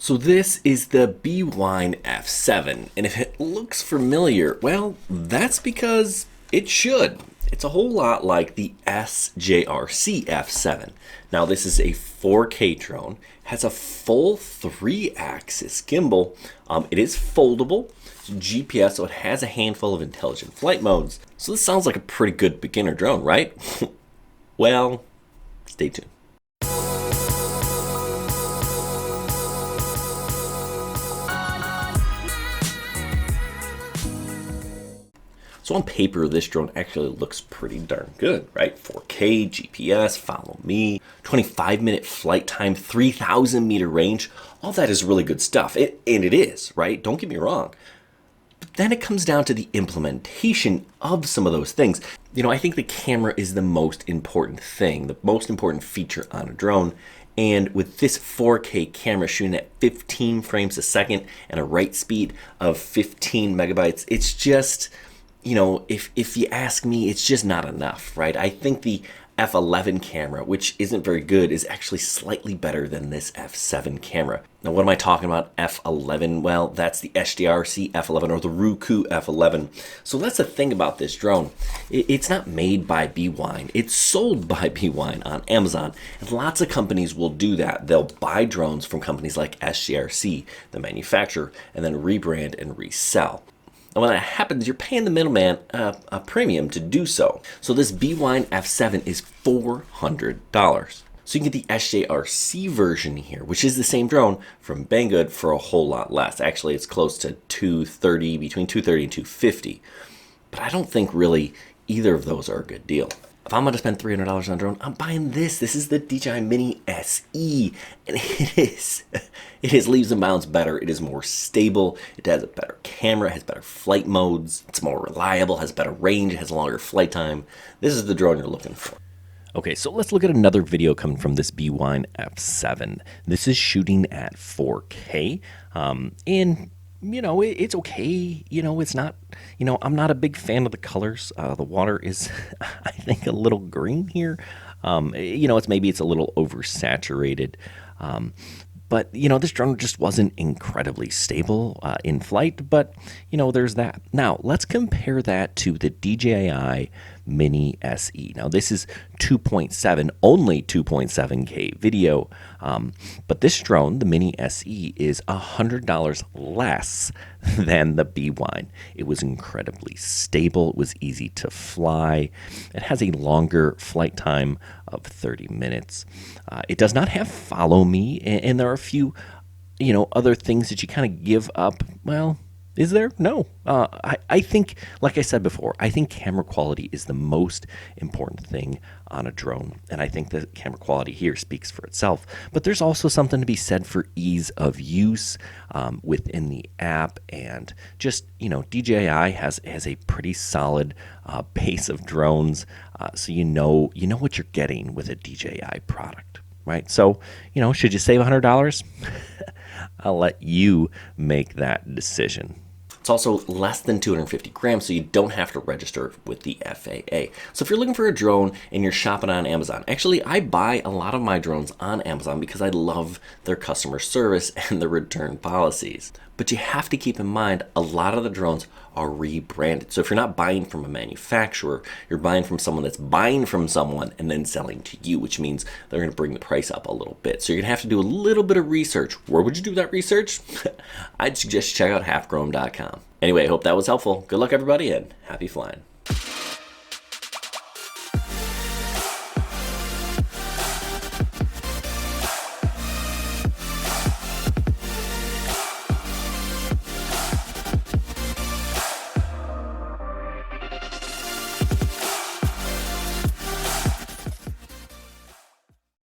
So this is the BWine F7, and if it looks familiar, well, that's because it should. It's a whole lot like the SJRC F7. Now this is a 4K drone, has a full 3-axis gimbal. It is foldable, GPS, so it has a handful of intelligent flight modes. So this sounds like a pretty good beginner drone, right? Well, stay tuned. So on paper, this drone actually looks pretty darn good, right? 4K, GPS, follow me, 25-minute flight time, 3,000 meter range. All that is really good stuff, and it is, right? Don't get me wrong. But then it comes down to the implementation of some of those things. You know, I think the camera is the most important thing, the most important feature on a drone. And with this 4K camera shooting at 15 frames a second and a write speed of 15 megabytes, it's just, you know, if you ask me, it's just not enough, right? I think the F11 camera, which isn't very good, is actually slightly better than this F7 camera. Now, what am I talking about? F11? Well, that's the SJRC F11 or the Roku F11. So that's the thing about this drone. It's not made by BWine. It's sold by BWine on Amazon. And lots of companies will do that. They'll buy drones from companies like SJRC, the manufacturer, and then rebrand and resell. And when that happens, you're paying the middleman a premium to do so. So this BWine F7 is $400. So you can get the SJRC version here, which is the same drone from Banggood for a whole lot less. Actually, it's close to $230, between $230 and $250. But I don't think really either of those are a good deal. If I'm going to spend $300 on a drone, I'm buying this. This is the DJI Mini SE, and it is leaps and bounds better. It is more stable. It has a better camera, has better flight modes. It's more reliable, has better range, it has a longer flight time. This is the drone you're looking for. Okay, so let's look at another video coming from this BWine F7. This is shooting at 4K, and you know, it's okay. You know, it's not, you know, I'm not a big fan of the colors. The water is, I think, a little green here. You know, maybe it's a little oversaturated. But, you know, this drone just wasn't incredibly stable in flight, but, you know, there's that. Now, let's compare that to the DJI Mini SE. Now, this is 2.7, only 2.7K video, but this drone, the Mini SE, is $100 less than the BWine. It was incredibly stable. It was easy to fly. It has a longer flight time of 30 minutes. It does not have follow me, and there are a few, you know, other things that you kind of give up. Well, is there? No. I think, like I said before, I think camera quality is the most important thing on a drone. And I think the camera quality here speaks for itself. But there's also something to be said for ease of use within the app. And just, you know, DJI has a pretty solid base of drones. So you know what you're getting with a DJI product, right? So, you know, should you save $100? I'll let you make that decision. It's also less than 250 grams, so you don't have to register with the FAA. So if you're looking for a drone and you're shopping on Amazon, actually I buy a lot of my drones on Amazon because I love their customer service and the return policies. But you have to keep in mind, a lot of the drones are rebranded. So if you're not buying from a manufacturer, you're buying from someone that's buying from someone and then selling to you, which means they're going to bring the price up a little bit. So you're going to have to do a little bit of research. Where would you do that research? I'd suggest check out halfgrown.com. Anyway, I hope that was helpful. Good luck, everybody, and happy flying.